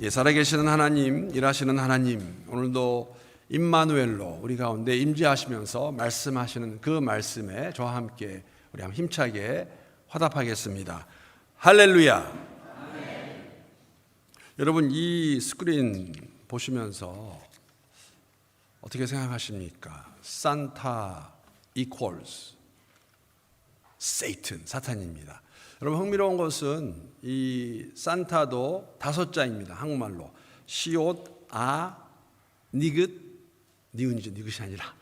예, 살아계시는 하나님, 일하시는 하나님, 오늘도 임마누엘로 우리 가운데 임재하시면서 말씀하시는 그 말씀에 저와 함께 우리 한번 힘차게 화답하겠습니다. 할렐루야. 아멘. 여러분, 이 스크린 보시면서 어떻게 생각하십니까? 산타 equals Satan, 사탄입니다. 여러분, 흥미로운 것은 이 산타도 5자입니다. 한국말로 시옷, 아, 니긋, 니은이죠. 니긋이 아니라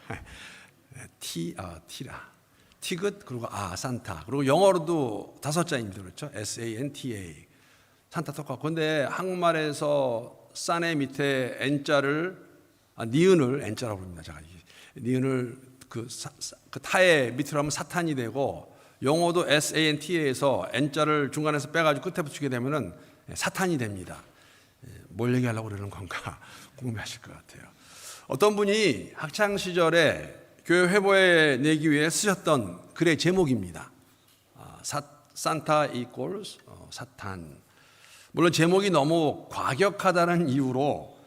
티라, 티긋, 그리고 아, 산타. 그리고 영어로도 5자입니다. 그렇죠? SANTA. 산타 똑같고. 그런데 한국말에서 산의 밑에 N자를 니은을 N자라고 부릅니다. 제가 니은을 그 타의 밑으로 하면 사탄이 되고, 영어도 SANTA에서 N자를 중간에서 빼가지고 끝에 붙이게 되면은 사탄이 됩니다. 뭘 얘기하려고 그러는 건가 궁금해하실 것 같아요. 어떤 분이 학창 시절에 교회 회보에 내기 위해 쓰셨던 글의 제목입니다. 산타 equals 사탄. 물론 제목이 너무 과격하다는 이유로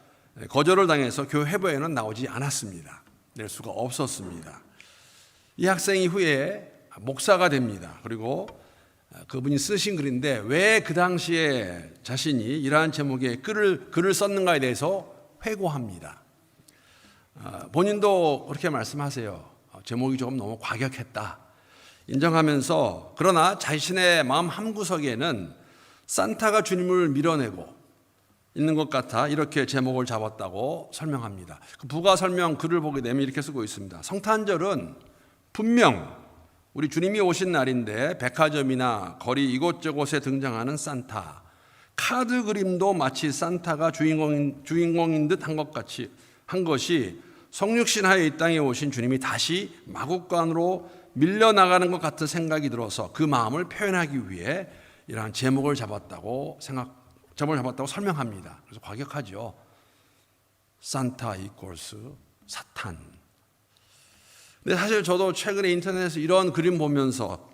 거절을 당해서 교회 회보에는 나오지 않았습니다. 낼 수가 없었습니다. 이 학생이 후에 목사가 됩니다. 그리고 그분이 쓰신 글인데 왜 그 당시에 자신이 이러한 제목의 글을 썼는가에 대해서 회고합니다. 본인도 그렇게 말씀하세요. 제목이 조금 너무 과격했다 인정하면서, 그러나 자신의 마음 한구석에는 산타가 주님을 밀어내고 있는 것 같아 이렇게 제목을 잡았다고 설명합니다. 그 부가 설명 글을 보게 되면 이렇게 쓰고 있습니다. 성탄절은 분명 우리 주님이 오신 날인데 백화점이나 거리 이곳저곳에 등장하는 산타, 카드 그림도 마치 산타가 주인공인 듯 한 것이 성육신하에 이 땅에 오신 주님이 다시 마국간으로 밀려나가는 것 같은 생각이 들어서 그 마음을 표현하기 위해 이러한 제목을 잡았다고 설명합니다. 그래서 과격하죠. 산타 이퀄스 사탄. 근데 사실 저도 최근에 인터넷에서 이런 그림 보면서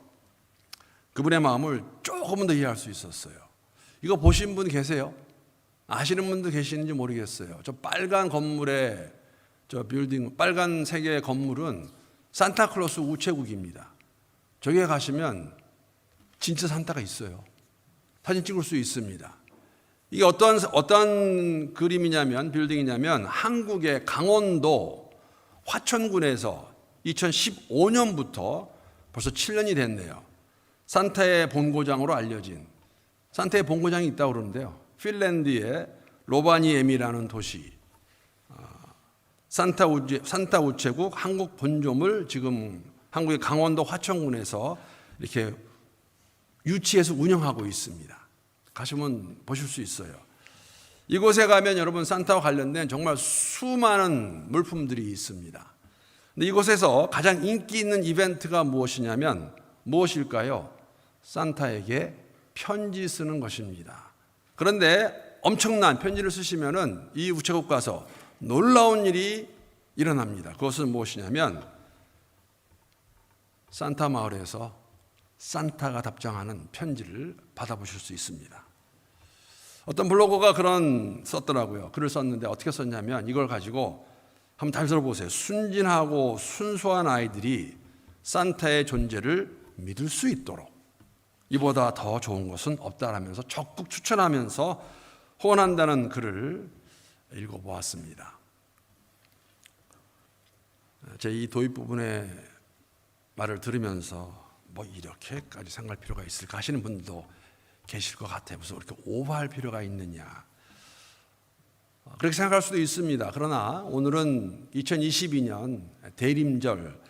그분의 마음을 조금은 더 이해할 수 있었어요. 이거 보신 분 계세요? 아시는 분도 계시는지 모르겠어요. 저 빨간 건물에, 저 빌딩, 빨간색의 건물은 산타클로스 우체국입니다. 저기에 가시면 진짜 산타가 있어요. 사진 찍을 수 있습니다. 이게 어떤 그림이냐면, 빌딩이냐면 한국의 강원도 화천군에서 2015년부터 벌써 7년이 됐네요. 산타의 본고장으로 알려진, 산타의 본고장이 있다고 그러는데요. 핀란드의 로바니엠이라는 도시, 산타 우체국 한국 본점을 지금 한국의 강원도 화천군에서 이렇게 유치해서 운영하고 있습니다. 가시면 보실 수 있어요. 이곳에 가면 여러분 산타와 관련된 정말 수많은 물품들이 있습니다. 근데 이곳에서 가장 인기 있는 이벤트가 무엇일까요? 산타에게 편지 쓰는 것입니다. 그런데 엄청난 편지를 쓰시면은 이 우체국 가서 놀라운 일이 일어납니다. 그것은 무엇이냐면 산타 마을에서 산타가 답장하는 편지를 받아보실 수 있습니다. 어떤 블로거가 썼더라고요. 글을 썼는데 어떻게 썼냐면 이걸 가지고 한번 잘 들어보세요. 순진하고 순수한 아이들이 산타의 존재를 믿을 수 있도록 이보다 더 좋은 것은 없다라면서 적극 추천하면서 호언한다는 글을 읽어보았습니다. 제 이 도입 부분의 말을 들으면서 뭐 이렇게까지 생각할 필요가 있을까 하시는 분들도 계실 것 같아요. 무슨 이렇게 오버할 필요가 있느냐, 그렇게 생각할 수도 있습니다. 그러나 오늘은 2022년 대림절,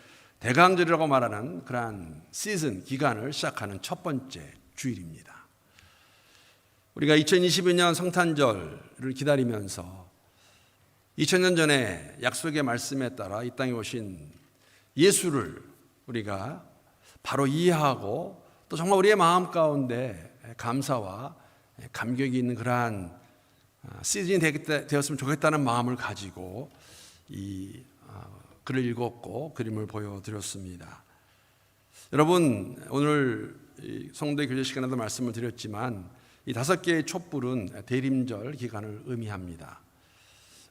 대강절이라고 말하는 그러한 시즌, 기간을 시작하는 첫 번째 주일입니다. 우리가 2022년 성탄절을 기다리면서 2000년 전에 약속의 말씀에 따라 이 땅에 오신 예수를 우리가 바로 이해하고 또 정말 우리의 마음 가운데 감사와 감격이 있는 그러한 시즌이 되었으면 좋겠다는 마음을 가지고 이 글을 읽었고 그림을 보여드렸습니다. 여러분, 오늘 성도의 교제 시간에도 말씀을 드렸지만 이 5개의 촛불은 대림절 기간을 의미합니다.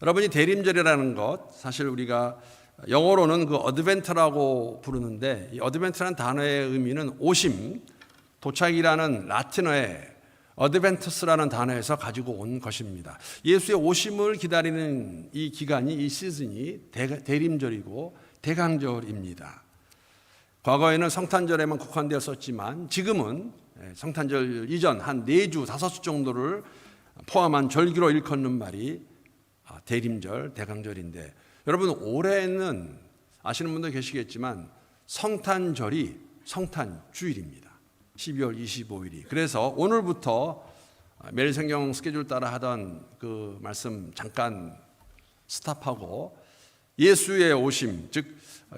여러분이 대림절이라는 것, 사실 우리가 영어로는 그 어드벤트라고 부르는데, 이 어드벤트라는 단어의 의미는 오심, 도착이라는 라틴어의 어드벤투스라는 단어에서 가지고 온 것입니다. 예수의 오심을 기다리는 이 기간이, 이 시즌이 대림절이고 대강절입니다. 과거에는 성탄절에만 국한되었었지만 지금은 성탄절 이전 한 4주, 5주 정도를 포함한 절기로 일컫는 말이 대림절, 대강절인데, 여러분 올해는 아시는 분도 계시겠지만 성탄절이 성탄주일입니다. 12월 25일이. 그래서 오늘부터 매일 성경 스케줄 따라 하던 그 말씀 잠깐 스탑하고 예수의 오심, 즉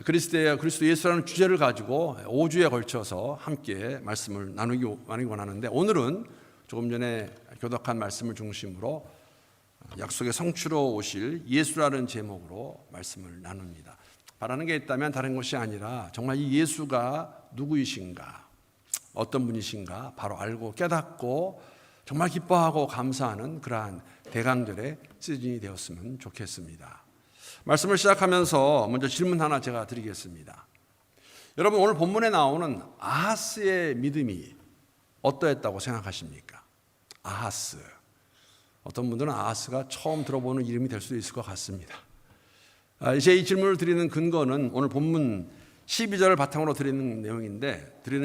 그리스도 예수라는 주제를 가지고 5주에 걸쳐서 함께 말씀을 나누기 원하는데, 오늘은 조금 전에 교독한 말씀을 중심으로 약속의 성취로 오실 예수라는 제목으로 말씀을 나눕니다. 바라는 게 있다면 다른 것이 아니라 정말 이 예수가 누구이신가, 어떤 분이신가 바로 알고 깨닫고 정말 기뻐하고 감사하는 그러한 대강절의 시즌이 되었으면 좋겠습니다. 말씀을 시작하면서 먼저 질문 하나 제가 드리겠습니다. 여러분, 오늘 본문에 나오는 아하스의 믿음이 어떠했다고 생각하십니까? 아하스. 어떤 분들은 아하스가 처음 들어보는 이름이 될 수도 있을 것 같습니다. 이제 이 질문을 드리는 근거는 오늘 본문 12절을 바탕으로 드리는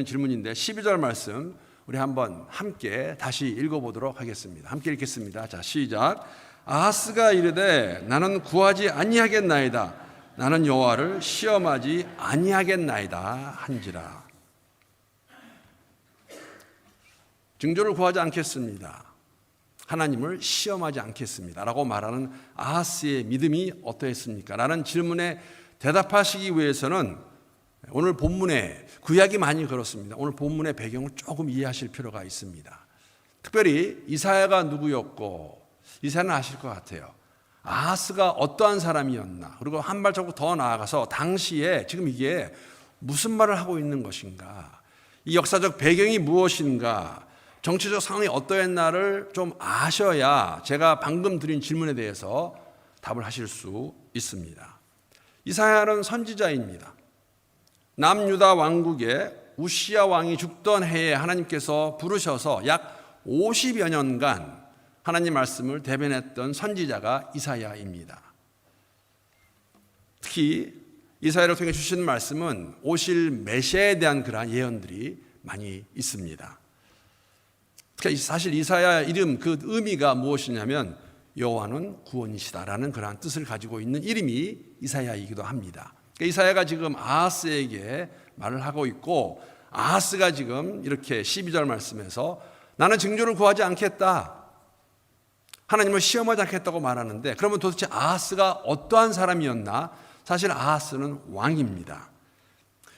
질문인데 12절 말씀 우리 한번 함께 다시 읽어보도록 하겠습니다. 함께 읽겠습니다. 자, 시작. 아하스가 이르되 나는 구하지 아니하겠나이다. 나는 여호와를 시험하지 아니하겠나이다 한지라. 증조를 구하지 않겠습니다. 하나님을 시험하지 않겠습니다 라고 말하는 아하스의 믿음이 어떠했습니까? 라는 질문에 대답하시기 위해서는 오늘 본문에 구약이 많이 그렇습니다. 오늘 본문의 배경을 조금 이해하실 필요가 있습니다. 특별히 이사야가 누구였고, 이사야는 아실 것 같아요. 아하스가 어떠한 사람이었나, 그리고 한 발자국 더 나아가서 당시에 지금 이게 무슨 말을 하고 있는 것인가, 이 역사적 배경이 무엇인가, 정치적 상황이 어떠했나를 좀 아셔야 제가 방금 드린 질문에 대해서 답을 하실 수 있습니다. 이사야는 선지자입니다. 남유다 왕국의 우시야 왕이 죽던 해에 하나님께서 부르셔서 약 50여 년간 하나님 말씀을 대변했던 선지자가 이사야입니다. 특히 이사야를 통해 주신 말씀은 오실 메시아에 대한 그러한 예언들이 많이 있습니다. 사실 이사야 이름 그 의미가 무엇이냐면 여호와는 구원이시다라는 그러한 뜻을 가지고 있는 이름이 이사야이기도 합니다. 이사야가 지금 아하스에게 말을 하고 있고, 아하스가 지금 이렇게 12절 말씀에서 나는 징조를 구하지 않겠다, 하나님을 시험하지 않겠다고 말하는데, 그러면 도대체 아하스가 어떠한 사람이었나? 사실 아하스는 왕입니다.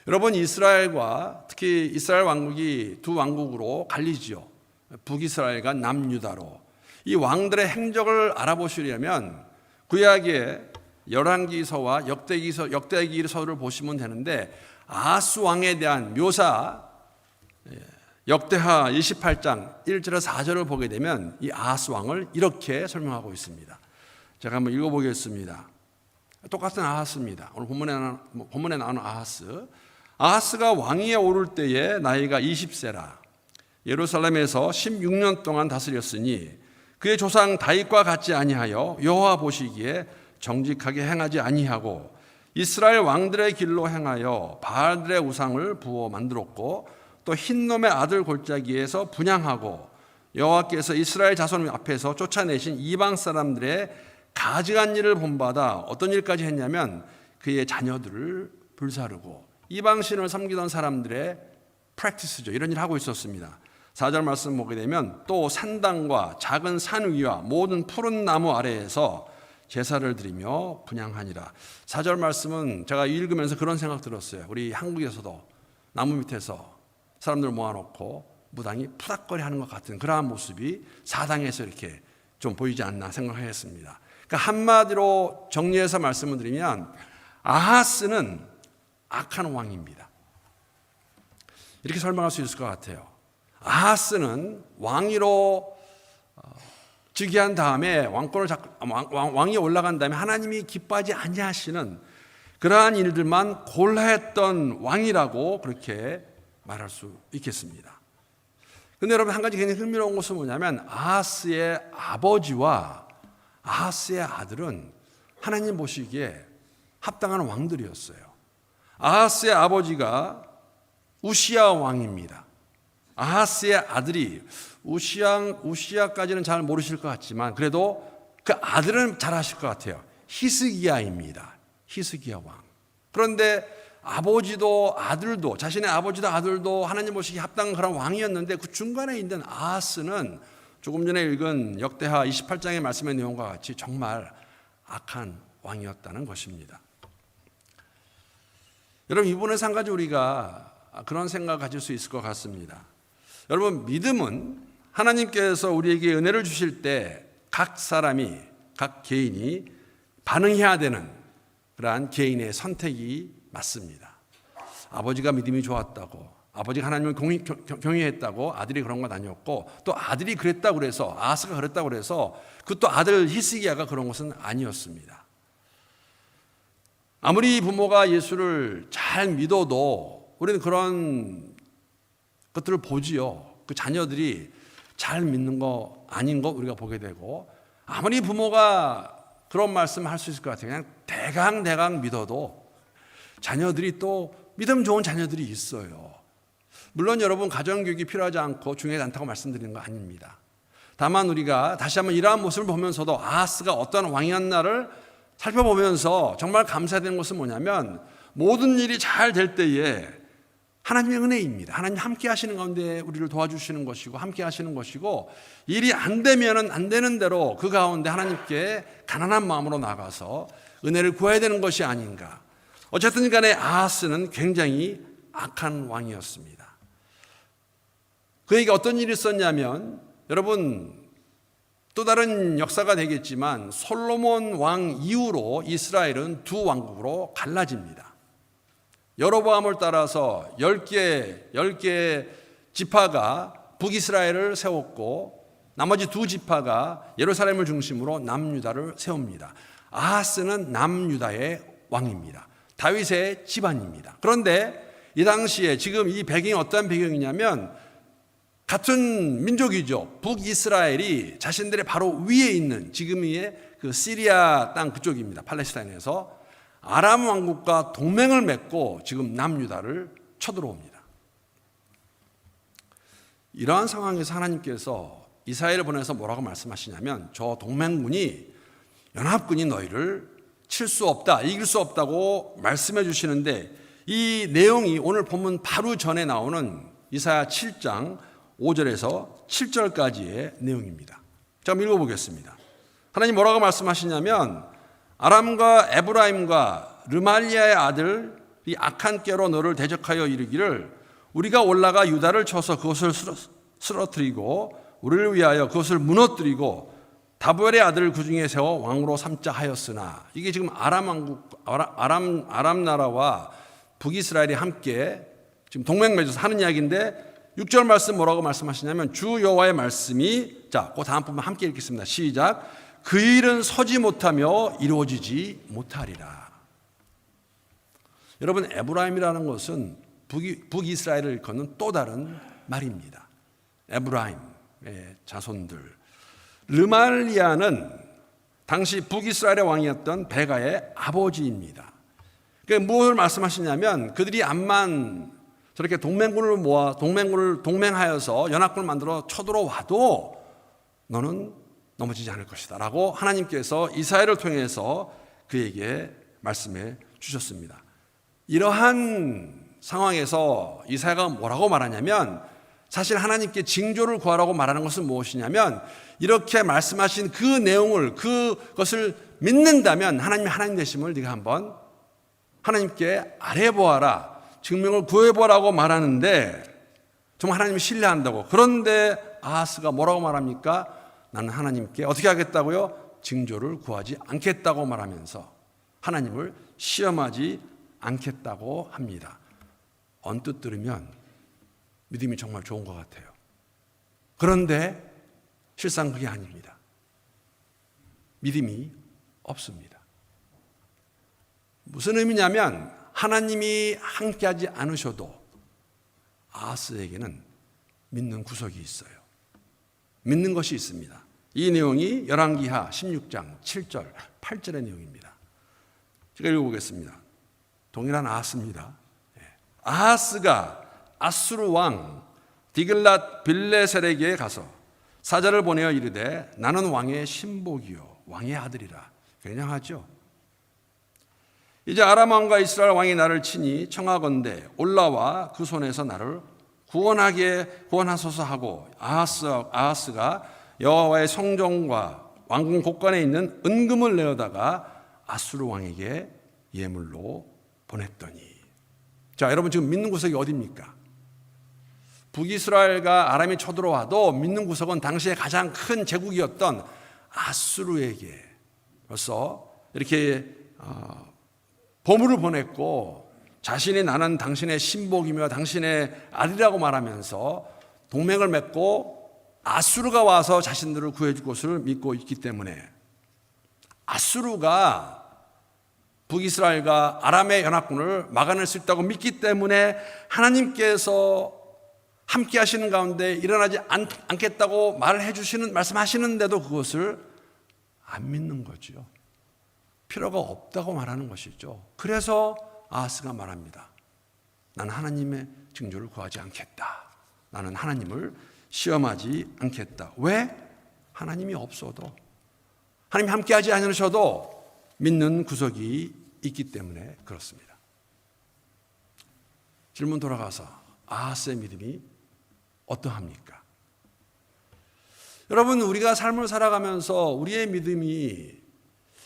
여러분, 이스라엘과 특히 이스라엘 왕국이 두 왕국으로 갈리지요. 북이스라엘과 남유다로. 이 왕들의 행적을 알아보시려면 구약의 열왕기서와 역대기서를 보시면 되는데, 아하스 왕에 대한 묘사 역대하 28장 1절에서 4절을 보게 되면 이 아하스 왕을 이렇게 설명하고 있습니다. 제가 한번 읽어보겠습니다. 똑같은 아하스입니다. 오늘 본문에 나오는 아하스. 아하스가 왕위에 오를 때에 나이가 20세라. 예루살렘에서 16년 동안 다스렸으니 그의 조상 다윗과 같지 아니하여 여호와 보시기에 정직하게 행하지 아니하고 이스라엘 왕들의 길로 행하여 바알들의 우상을 부어 만들었고, 또 흰놈의 아들 골짜기에서 분향하고 여호와께서 이스라엘 자손 앞에서 쫓아내신 이방 사람들의 가증한 일을 본받아 어떤 일까지 했냐면 그의 자녀들을 불사르고 이방신을 섬기던 사람들의 프랙티스죠. 이런 일을 하고 있었습니다. 4절 말씀 보게 되면 또 산당과 작은 산 위와 모든 푸른 나무 아래에서 제사를 드리며 분향하니라. 4절 말씀은 제가 읽으면서 그런 생각 들었어요. 우리 한국에서도 나무 밑에서 사람들 모아놓고 무당이 푸닥거리 하는 것 같은 그러한 모습이 사당에서 이렇게 좀 보이지 않나 생각하였습니다. 그러니까 한마디로 정리해서 말씀을 드리면 아하스는 악한 왕입니다. 이렇게 설명할 수 있을 것 같아요. 아하스는 왕위로 즉위한 다음에 왕이 올라간 다음에 하나님이 기뻐하지 아니하시는 그러한 일들만 골라했던 왕이라고 그렇게 말할 수 있겠습니다. 그런데 여러분, 한 가지 굉장히 흥미로운 것은 뭐냐면 아하스의 아버지와 아하스의 아들은 하나님 보시기에 합당한 왕들이었어요. 아하스의 아버지가 우시야 왕입니다. 아하스의 아들이 우시야까지는 잘 모르실 것 같지만 그래도 그 아들은 잘 아실 것 같아요. 히스기야입니다. 히스기야 왕. 그런데 아버지도 아들도, 자신의 아버지도 아들도 하나님 보시기에 합당한 그런 왕이었는데 그 중간에 있는 아하스는 조금 전에 읽은 역대하 28장의 말씀의 내용과 같이 정말 악한 왕이었다는 것입니다. 여러분, 이 부분에서 한 가지 우리가 그런 생각을 가질 수 있을 것 같습니다. 여러분, 믿음은 하나님께서 우리에게 은혜를 주실 때 각 사람이, 각 개인이 반응해야 되는 그러한 개인의 선택이 맞습니다. 아버지가 믿음이 좋았다고, 아버지가 하나님을 경외했다고 아들이 그런 건 아니었고, 또 아들이 그랬다고 그래서, 아하스가 그랬다고 그래서 그 또 아들 히스기야가 그런 것은 아니었습니다. 아무리 부모가 예수를 잘 믿어도 우리는 그런 것들을 보지요. 그 자녀들이 잘 믿는 거 아닌 거 우리가 보게 되고, 아무리 부모가 그런 말씀 할 수 있을 것 같아요. 그냥 대강 믿어도 자녀들이 또 믿음 좋은 자녀들이 있어요. 물론 여러분, 가정교육이 필요하지 않고 중요하지 않다고 말씀드리는 거 아닙니다. 다만 우리가 다시 한번 이러한 모습을 보면서도 아하스가 어떤 왕이었나를 살펴보면서 정말 감사해야 되는 것은 뭐냐면, 모든 일이 잘 될 때에 하나님의 은혜입니다. 하나님 함께 하시는 가운데 우리를 도와주시는 것이고 함께 하시는 것이고, 일이 안 되면은 안 되는 대로 그 가운데 하나님께 가난한 마음으로 나가서 은혜를 구해야 되는 것이 아닌가. 어쨌든 간에 아하스는 굉장히 악한 왕이었습니다. 그에게 어떤 일이 있었냐면, 여러분, 또 다른 역사가 되겠지만 솔로몬 왕 이후로 이스라엘은 두 왕국으로 갈라집니다. 여로보암을 따라서 10개 지파가 북이스라엘을 세웠고, 나머지 두 지파가 예루살렘을 중심으로 남유다를 세웁니다. 아하스는 남유다의 왕입니다. 다윗의 집안입니다. 그런데 이 당시에 지금 이 배경이 어떤 배경이냐면, 같은 민족이죠. 북이스라엘이 자신들의 바로 위에 있는 지금의 그 시리아 땅 그쪽입니다. 팔레스타인에서 아람 왕국과 동맹을 맺고 지금 남유다를 쳐들어옵니다. 이러한 상황에서 하나님께서 이사야를 보내서 뭐라고 말씀하시냐면, 저 동맹군이, 연합군이 너희를 칠 수 없다, 이길 수 없다고 말씀해 주시는데, 이 내용이 오늘 본문 바로 전에 나오는 이사야 7장 5절에서 7절까지의 내용입니다. 자, 한번 읽어보겠습니다. 하나님 뭐라고 말씀하시냐면, 아람과 에브라임과 르말리아의 아들이 악한 꾀로 너를 대적하여 이르기를, 우리가 올라가 유다를 쳐서 그것을 쓰러뜨리고 우리를 위하여 그것을 무너뜨리고 다보엘의 아들을 그 중에 세워 왕으로 삼자 하였으나. 이게 지금 아람 나라와 북이스라엘이 함께 지금 동맹 맺어서 하는 이야기인데, 6절 말씀 뭐라고 말씀하시냐면, 주 여호와의 말씀이, 자, 그 다음 부분 함께 읽겠습니다. 시작. 그 일은 서지 못하며 이루어지지 못하리라. 여러분, 에브라임이라는 것은 북이스라엘을 일컫는 또 다른 말입니다. 에브라임의 자손들. 르말리아는 당시 북이스라엘의 왕이었던 베가의 아버지입니다. 그러니까 무엇을 말씀하시냐면, 그들이 암만 저렇게 동맹군을 모아 동맹하여서 연합군을 만들어 쳐들어와도 너는 넘어지지 않을 것이다 라고 하나님께서 이사야를 통해서 그에게 말씀해 주셨습니다. 이러한 상황에서 이사야가 뭐라고 말하냐면, 사실 하나님께 징조를 구하라고 말하는 것은 무엇이냐면, 이렇게 말씀하신 그 내용을, 그것을 믿는다면 하나님이 하나님 되심을 네가 한번 하나님께 아뢰보아라, 증명을 구해보라고 말하는데, 정말 하나님을 신뢰한다고. 그런데 아하스가 뭐라고 말합니까? 나는 하나님께 어떻게 하겠다고요? 징조를 구하지 않겠다고 말하면서 하나님을 시험하지 않겠다고 합니다. 언뜻 들으면 믿음이 정말 좋은 것 같아요. 그런데 실상 그게 아닙니다. 믿음이 없습니다. 무슨 의미냐면 하나님이 함께하지 않으셔도 아하스에게는 믿는 구석이 있어요. 믿는 것이 있습니다. 이 내용이 열왕기하 16장 7절 8절의 내용입니다. 제가 읽어보겠습니다. 동일한 아하스입니다. 아하스가 아수르 왕 디글랏 빌레셀에게 가서 사자를 보내어 이르되 나는 왕의 신복이요 왕의 아들이라. 굉장하죠. 이제 아람 왕과 이스라엘 왕이 나를 치니 청하건대 올라와 그 손에서 나를 구원하소서 하고 아하스가 여호와의 성전과 왕궁 곳간에 있는 은금을 내어다가 아수르 왕에게 예물로 보냈더니. 자, 여러분 지금 믿는 구석이 어디입니까? 북이스라엘과 아람이 쳐들어와도 믿는 구석은 당시에 가장 큰 제국이었던 아수르에게 벌써 이렇게 보물을 보냈고 자신이 나는 당신의 신복이며 당신의 아들이라고 말하면서 동맹을 맺고 아수르가 와서 자신들을 구해줄 것을 믿고 있기 때문에 아수르가 북이스라엘과 아람의 연합군을 막아낼 수 있다고 믿기 때문에 하나님께서 함께 하시는 가운데 일어나지 않겠다고 말씀하시는데도 그것을 안 믿는 거죠. 필요가 없다고 말하는 것이죠. 그래서 아하스가 말합니다. 나는 하나님의 징조를 구하지 않겠다. 나는 하나님을 시험하지 않겠다. 왜? 하나님이 없어도, 하나님이 함께하지 않으셔도 믿는 구석이 있기 때문에 그렇습니다. 질문 돌아가서 아하스의 믿음이 어떠합니까? 여러분, 우리가 삶을 살아가면서 우리의 믿음이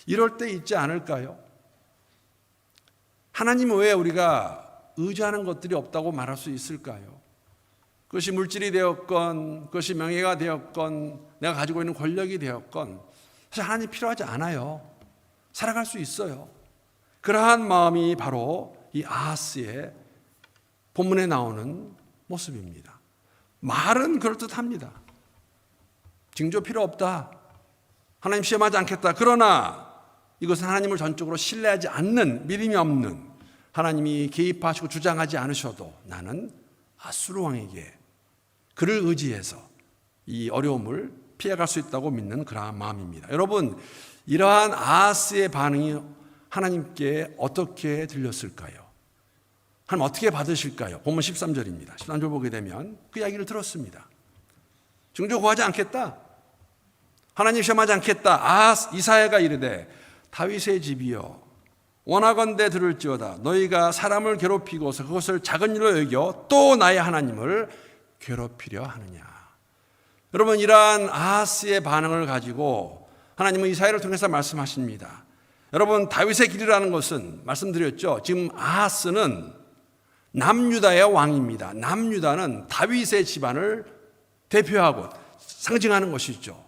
이럴 때 있지 않을까요? 하나님 외에 우리가 의지하는 것들이 없다고 말할 수 있을까요? 그것이 물질이 되었건, 그것이 명예가 되었건, 내가 가지고 있는 권력이 되었건, 사실 하나님 필요하지 않아요. 살아갈 수 있어요. 그러한 마음이 바로 이 아하스의 본문에 나오는 모습입니다. 말은 그럴듯합니다. 징조 필요 없다. 하나님 시험하지 않겠다. 그러나 이것은 하나님을 전적으로 신뢰하지 않는, 믿음이 없는, 하나님이 개입하시고 주장하지 않으셔도 나는 아수르 왕에게 그를 의지해서 이 어려움을 피해갈 수 있다고 믿는 그러한 마음입니다. 여러분, 이러한 아하스의 반응이 하나님께 어떻게 들렸을까요? 하나님 어떻게 받으실까요? 본문 13절입니다. 13절 보게 되면 그 이야기를 들었습니다. 징조 구하지 않겠다. 하나님 시험하지 않겠다. 이사야가 이르되 다윗의 집이여 원하건대 들을지어다. 너희가 사람을 괴롭히고서 그것을 작은 일로 여겨 또 나의 하나님을 괴롭히려 하느냐. 여러분, 이러한 아하스의 반응을 가지고 하나님은 이사야를 통해서 말씀하십니다. 여러분, 다윗의 길이라는 것은 말씀드렸죠. 지금 아하스는 남유다의 왕입니다. 남유다는 다윗의 집안을 대표하고 상징하는 것이죠.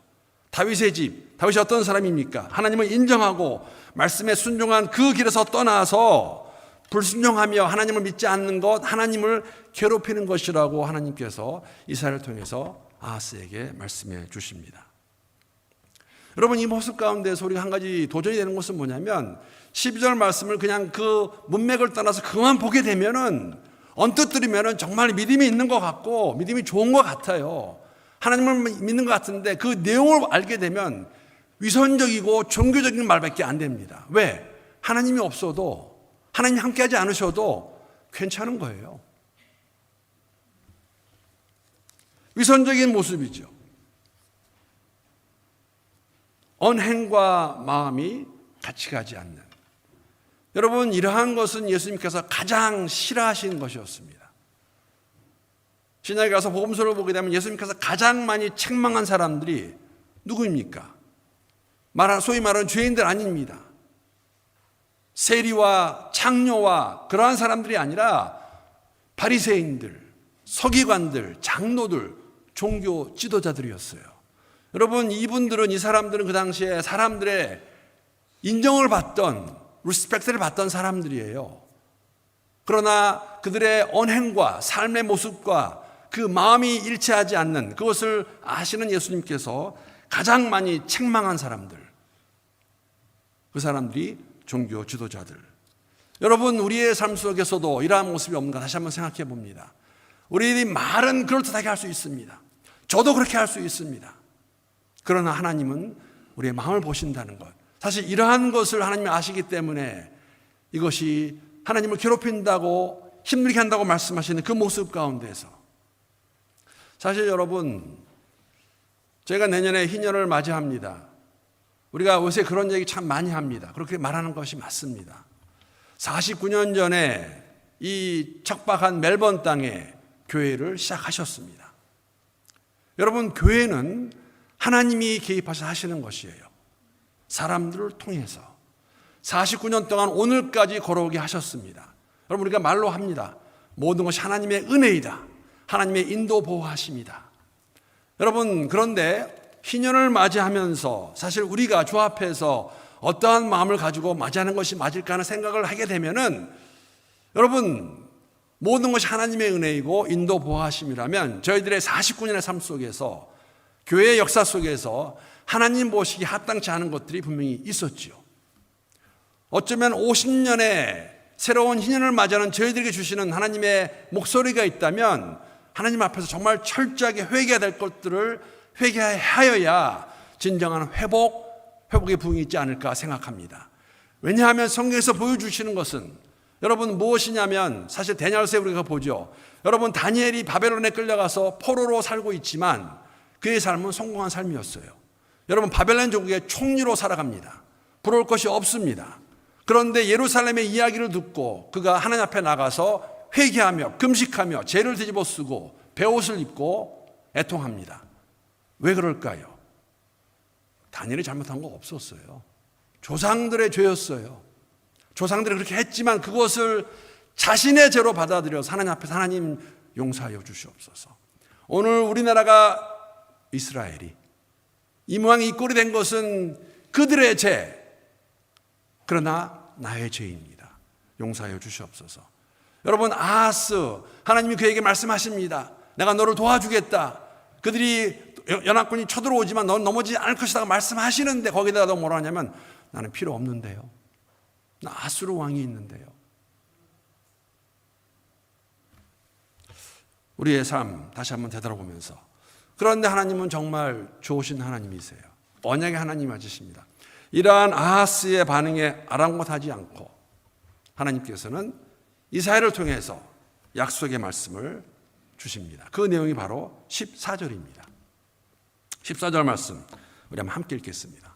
다윗의 집, 다윗이 어떤 사람입니까? 하나님을 인정하고 말씀에 순종한 그 길에서 떠나서 불순종하며 하나님을 믿지 않는 것, 하나님을 괴롭히는 것이라고 하나님께서 이사야를 통해서 아하스에게 말씀해 주십니다. 여러분, 이 모습 가운데서 우리가 한 가지 도전이 되는 것은 뭐냐면 12절 말씀을 그냥 그 문맥을 떠나서 그만 보게 되면은 언뜻 들으면은 정말 믿음이 있는 것 같고 믿음이 좋은 것 같아요. 하나님을 믿는 것 같은데 그 내용을 알게 되면 위선적이고 종교적인 말밖에 안 됩니다. 왜? 하나님이 없어도, 하나님이 함께하지 않으셔도 괜찮은 거예요. 위선적인 모습이죠. 언행과 마음이 같이 가지 않는. 여러분, 이러한 것은 예수님께서 가장 싫어하신 것이었습니다. 신약에 가서 복음서를 보게 되면 예수님께서 가장 많이 책망한 사람들이 누구입니까? 소위 말하는 죄인들 아닙니다. 세리와 창녀와 그러한 사람들이 아니라 바리새인들, 서기관들, 장로들, 종교 지도자들이었어요. 여러분, 이 사람들은 그 당시에 사람들의 인정을 받던, 리스펙트를 받던 사람들이에요. 그러나 그들의 언행과 삶의 모습과 그 마음이 일치하지 않는 그것을 아시는 예수님께서 가장 많이 책망한 사람들, 그 사람들이 종교 지도자들. 여러분, 우리의 삶 속에서도 이러한 모습이 없는가 다시 한번 생각해 봅니다. 우리들이 말은 그럴듯하게 할 수 있습니다. 저도 그렇게 할 수 있습니다. 그러나 하나님은 우리의 마음을 보신다는 것, 사실 이러한 것을 하나님이 아시기 때문에 이것이 하나님을 괴롭힌다고 힘들게 한다고 말씀하시는 그 모습 가운데서, 사실 여러분, 저희가 내년에 희년을 맞이합니다. 우리가 요새 그런 얘기 참 많이 합니다. 그렇게 말하는 것이 맞습니다. 49년 전에 이 척박한 멜번 땅에 교회를 시작하셨습니다. 여러분, 교회는 하나님이 개입하셔서 하시는 것이에요. 사람들을 통해서 49년 동안 오늘까지 걸어오게 하셨습니다. 여러분, 우리가 말로 합니다. 모든 것이 하나님의 은혜이다. 하나님의 인도 보호하십니다. 여러분, 그런데 희년을 맞이하면서 사실 우리가 주 앞에서 어떠한 마음을 가지고 맞이하는 것이 맞을까 하는 생각을 하게 되면은, 여러분, 모든 것이 하나님의 은혜이고 인도 보호하심이라면 저희들의 49년의 삶 속에서, 교회의 역사 속에서 하나님 보시기 합당치 않은 것들이 분명히 있었지요. 어쩌면 50년의 새로운 희년을 맞이하는 저희들에게 주시는 하나님의 목소리가 있다면 하나님 앞에서 정말 철저하게 회개해야 될 것들을 회개하여야 진정한 회복의 부흥이 있지 않을까 생각합니다. 왜냐하면 성경에서 보여주시는 것은 여러분 무엇이냐면, 사실 다니엘서에 우리가 보죠. 여러분, 다니엘이 바벨론에 끌려가서 포로로 살고 있지만 그의 삶은 성공한 삶이었어요. 여러분, 바벨론 제국의 총리로 살아갑니다. 부러울 것이 없습니다. 그런데 예루살렘의 이야기를 듣고 그가 하나님 앞에 나가서 회개하며 금식하며 죄를 뒤집어 쓰고 베옷을 입고 애통합니다. 왜 그럴까요? 다니엘이 잘못한 거 없었어요. 조상들의 죄였어요. 조상들이 그렇게 했지만 그것을 자신의 죄로 받아들여서 하나님 앞에서 하나님 용서하여 주시옵소서. 오늘 우리나라가, 이스라엘이 이 모양이 이 꼴이 된 것은 그들의 죄, 그러나 나의 죄입니다. 용서하여 주시옵소서. 여러분, 아하스, 하나님이 그에게 말씀하십니다. 내가 너를 도와주겠다. 그들이 연합군이 쳐들어오지만 넌 넘어지지 않을 것이다 말씀하시는데 거기다가 뭐라 하냐면, 나는 필요 없는데요. 나 아수르 왕이 있는데요. 우리의 삶 다시 한번 되돌아보면서, 그런데 하나님은 정말 좋으신 하나님이세요. 언약의 하나님 맞으십니다. 이러한 아하스의 반응에 아랑곳하지 않고 하나님께서는 이사야를 통해서 약속의 말씀을 주십니다. 그 내용이 바로 14절입니다. 14절 말씀 우리 한번 함께 읽겠습니다.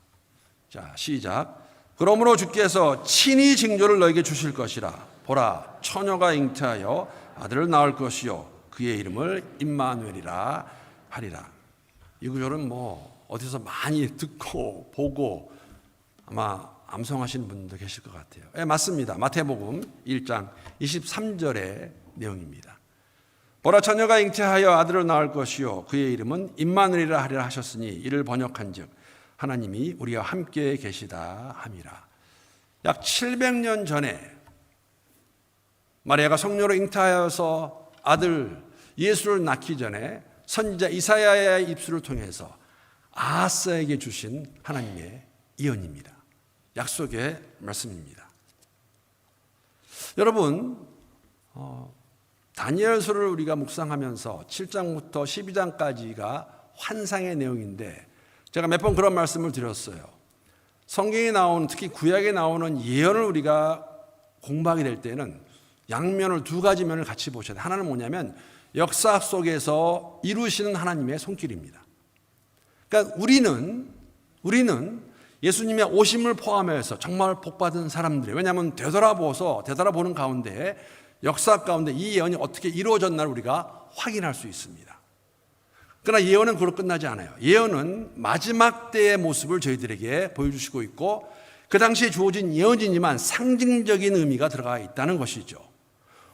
자, 시작. 그러므로 주께서 친히 징조를 너에게 주실 것이라. 보라, 처녀가 잉태하여 아들을 낳을 것이요 그의 이름을 임마누엘이라 하리라. 이 구절은 뭐 어디서 많이 듣고 보고 아마 암송하시는 분도 계실 것 같아요. 네, 맞습니다. 마태복음 1장 23절의 내용입니다. 보라, 처녀가 잉태하여 아들을 낳을 것이요 그의 이름은 임마누엘이라 하리라 하셨으니 이를 번역한즉 하나님이 우리와 함께 계시다 함이라. 약 700년 전에 마리아가 성녀로 잉태하여서 아들 예수를 낳기 전에 선지자 이사야의 입술을 통해서 아하스에게 주신 하나님의 예언입니다. 약속의 말씀입니다. 여러분, 다니엘서를 우리가 묵상하면서 7장부터 12장까지가 환상의 내용인데, 제가 몇 번 그런 말씀을 드렸어요. 성경에 나오는, 특히 구약에 나오는 예언을 우리가 공부하게 될 때는 양면을, 두 가지 면을 같이 보셔야 돼요. 하나는 뭐냐면 역사 속에서 이루시는 하나님의 손길입니다. 그러니까 우리는 예수님의 오심을 포함해서 정말 복받은 사람들이에요. 왜냐하면 되돌아보는 가운데, 역사 가운데 이 예언이 어떻게 이루어졌나를 우리가 확인할 수 있습니다. 그러나 예언은 그걸로 끝나지 않아요. 예언은 마지막 때의 모습을 저희들에게 보여주시고 있고, 그 당시에 주어진 예언이지만 상징적인 의미가 들어가 있다는 것이죠.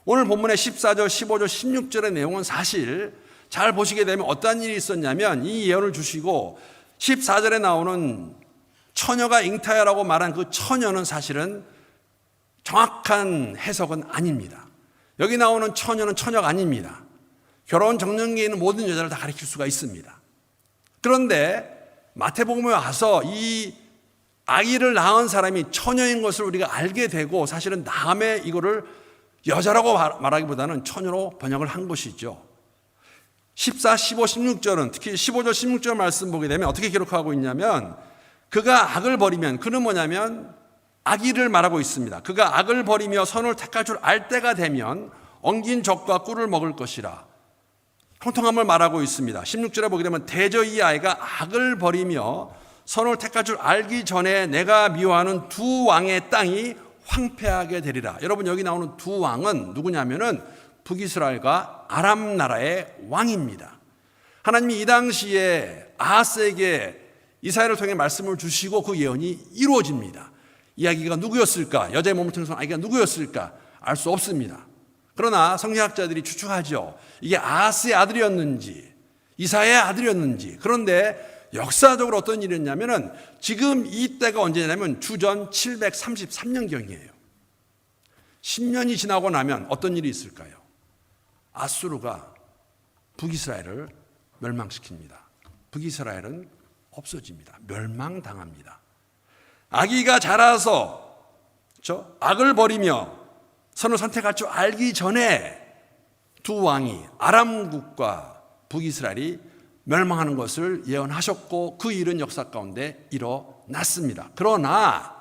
오늘 본문의 14절, 15절, 16절의 내용은 사실 잘 보시게 되면 어떤 일이 있었냐면, 이 예언을 주시고 14절에 나오는 처녀가 잉태하라고 말한 그 처녀는 사실은 정확한 해석은 아닙니다. 여기 나오는 처녀는 처녀가 아닙니다. 결혼 정년기에 있는 모든 여자를 다 가르칠 수가 있습니다. 그런데 마태복음에 와서 이 아기를 낳은 사람이 처녀인 것을 우리가 알게 되고, 사실은 다음에 이거를 여자라고 말하기보다는 처녀로 번역을 한 것이죠. 14, 15, 16절은, 특히 15절, 16절 말씀 보게 되면 어떻게 기록하고 있냐면, 그가 악을 버리면, 그는 뭐냐면 아기를 말하고 있습니다. 그가 악을 버리며 선을 택할 줄 알 때가 되면 엉긴 젖과 꿀을 먹을 것이라. 통통함을 말하고 있습니다. 16절에 보게 되면 대저 이 아이가 악을 버리며 선을 택할 줄 알기 전에 내가 미워하는 두 왕의 땅이 황폐하게 되리라. 여러분, 여기 나오는 두 왕은 누구냐면은 북이스라엘과 아람 나라의 왕입니다. 하나님이 이 당시에 아하스에게 이사야를 통해 말씀을 주시고 그 예언이 이루어집니다. 이 아기가 누구였을까? 여자의 몸을 통해서 아기가 누구였을까? 알 수 없습니다. 그러나 성경학자들이 추측하죠. 이게 아하스의 아들이었는지 이사야의 아들이었는지. 그런데 역사적으로 어떤 일이었냐면은 지금 이때가 언제냐면 주전 733년경이에요. 10년이 지나고 나면 어떤 일이 있을까요? 아수르가 북이스라엘을 멸망시킵니다. 북이스라엘은 없어집니다. 멸망당합니다. 아기가 자라서 악을 버리며 선을 선택할 줄 알기 전에 두 왕이 아람국과 북이스라엘이 멸망하는 것을 예언하셨고, 그 일은 역사 가운데 일어났습니다. 그러나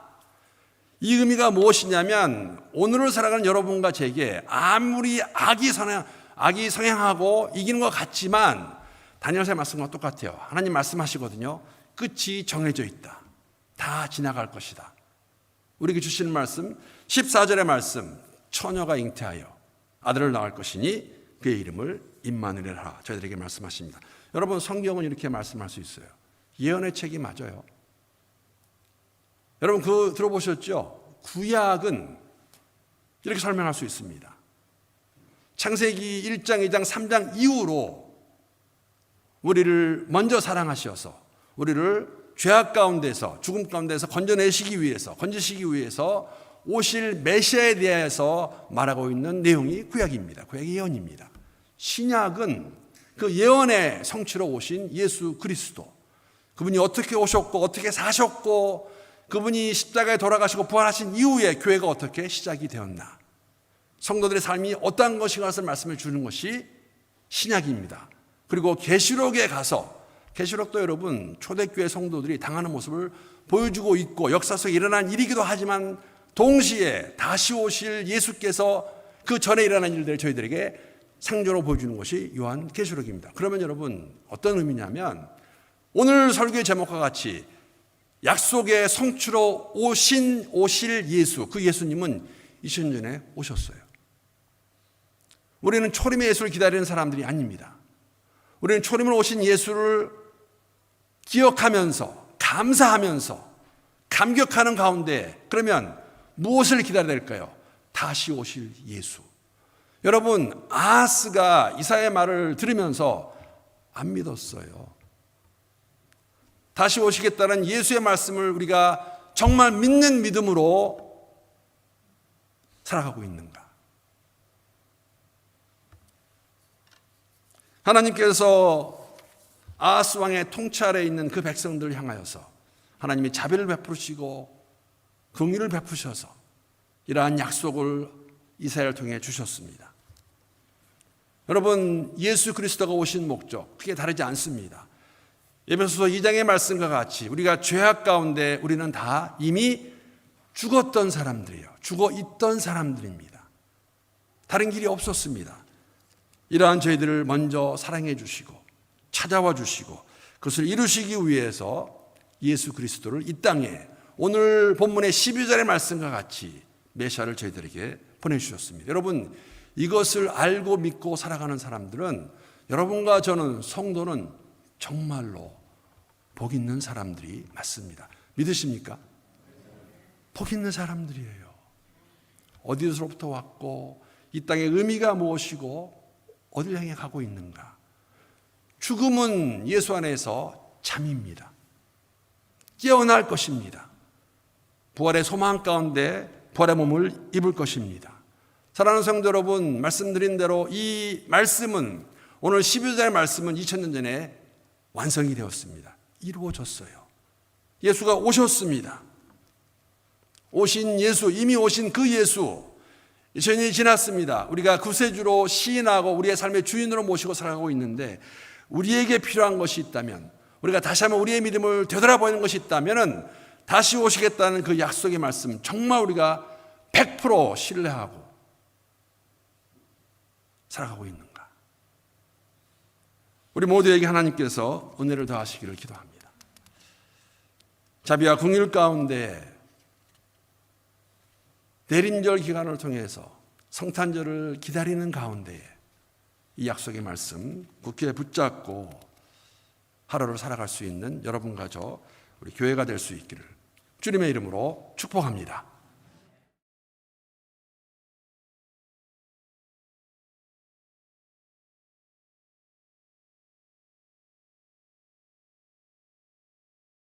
이 의미가 무엇이냐면, 오늘을 살아가는 여러분과 제게 아무리 악이 성행하고 이기는 것 같지만 다니엘서의 말씀과 똑같아요. 하나님 말씀하시거든요. 끝이 정해져 있다. 다 지나갈 것이다. 우리에게 주시는 말씀 14절의 말씀, 처녀가 잉태하여 아들을 낳을 것이니 그의 이름을 임마누엘이라 하라. 저희들에게 말씀하십니다. 여러분, 성경은 이렇게 말씀할 수 있어요. 예언의 책이 맞아요. 여러분, 들어보셨죠? 구약은 이렇게 설명할 수 있습니다. 창세기 1장, 2장, 3장 이후로 우리를 먼저 사랑하셔서 우리를 죄악 가운데서, 죽음 가운데서 건지시기 위해서 오실 메시아에 대해서 말하고 있는 내용이 구약입니다. 구약의 예언입니다. 신약은 그 예언의 성취로 오신 예수 그리스도, 그분이 어떻게 오셨고 어떻게 사셨고 그분이 십자가에 돌아가시고 부활하신 이후에 교회가 어떻게 시작이 되었나, 성도들의 삶이 어떠한 것인가를 말씀해 주는 것이 신약입니다. 그리고 계시록에 가서, 계시록도 여러분 초대교회 성도들이 당하는 모습을 보여주고 있고 역사 속에 일어난 일이기도 하지만 동시에 다시 오실 예수께서 그 전에 일어난 일들을 저희들에게 상조로 보여주는 것이 요한계시록입니다. 그러면 여러분 어떤 의미냐면, 오늘 설교의 제목과 같이 약속의 성취로 오실 예수, 그 예수님은 2000년 전에 오셨어요. 우리는 초림의 예수를 기다리는 사람들이 아닙니다. 우리는 초림으로 오신 예수를 기억하면서 감사하면서 감격하는 가운데, 그러면 무엇을 기다려야 될까요? 다시 오실 예수. 여러분, 아하스가 이사야의 말을 들으면서 안 믿었어요. 다시 오시겠다는 예수의 말씀을 우리가 정말 믿는 믿음으로 살아가고 있는가? 하나님께서 아하스 왕의 통찰에 있는 그 백성들을 향하여서 하나님이 자비를 베푸시고 긍휼을 베푸셔서 이러한 약속을 이사야를 통해 주셨습니다. 여러분, 예수 그리스도가 오신 목적 크게 다르지 않습니다. 에베소서 2장의 말씀과 같이 우리가 죄악 가운데 우리는 다 이미 죽었던 사람들이에요. 죽어 있던 사람들입니다. 다른 길이 없었습니다. 이러한 저희들을 먼저 사랑해 주시고 찾아와 주시고 그것을 이루시기 위해서 예수 그리스도를 이 땅에 오늘 본문의 12절의 말씀과 같이 메시아를 저희들에게 보내주셨습니다. 여러분, 이것을 알고 믿고 살아가는 사람들은, 여러분과 저는, 성도는 정말로 복 있는 사람들이 맞습니다. 믿으십니까? 복 있는 사람들이에요. 어디서부터 왔고 이 땅의 의미가 무엇이고 어디를 향해 가고 있는가. 죽음은 예수 안에서 잠입니다. 깨어날 것입니다. 부활의 소망 가운데 부활의 몸을 입을 것입니다. 사랑하는 성도 여러분, 말씀드린 대로 이 말씀은 오늘 12절의 말씀은 2000년 전에 완성이 되었습니다. 이루어졌어요. 예수가 오셨습니다. 오신 예수, 이미 오신 그 예수, 2000년이 지났습니다. 우리가 구세주로 시인하고 우리의 삶의 주인으로 모시고 살아가고 있는데, 우리에게 필요한 것이 있다면, 우리가 다시 한번 우리의 믿음을 되돌아보는 것이 있다면 다시 오시겠다는 그 약속의 말씀, 정말 우리가 100% 신뢰하고 살아가고 있는가? 우리 모두에게 하나님께서 은혜를 더하시기를 기도합니다. 자비와 긍휼 가운데 대림절 기간을 통해서 성탄절을 기다리는 가운데에 이 약속의 말씀 굳게 붙잡고 하루를 살아갈 수 있는 여러분과 저 우리 교회가 될 수 있기를 주님의 이름으로 축복합니다.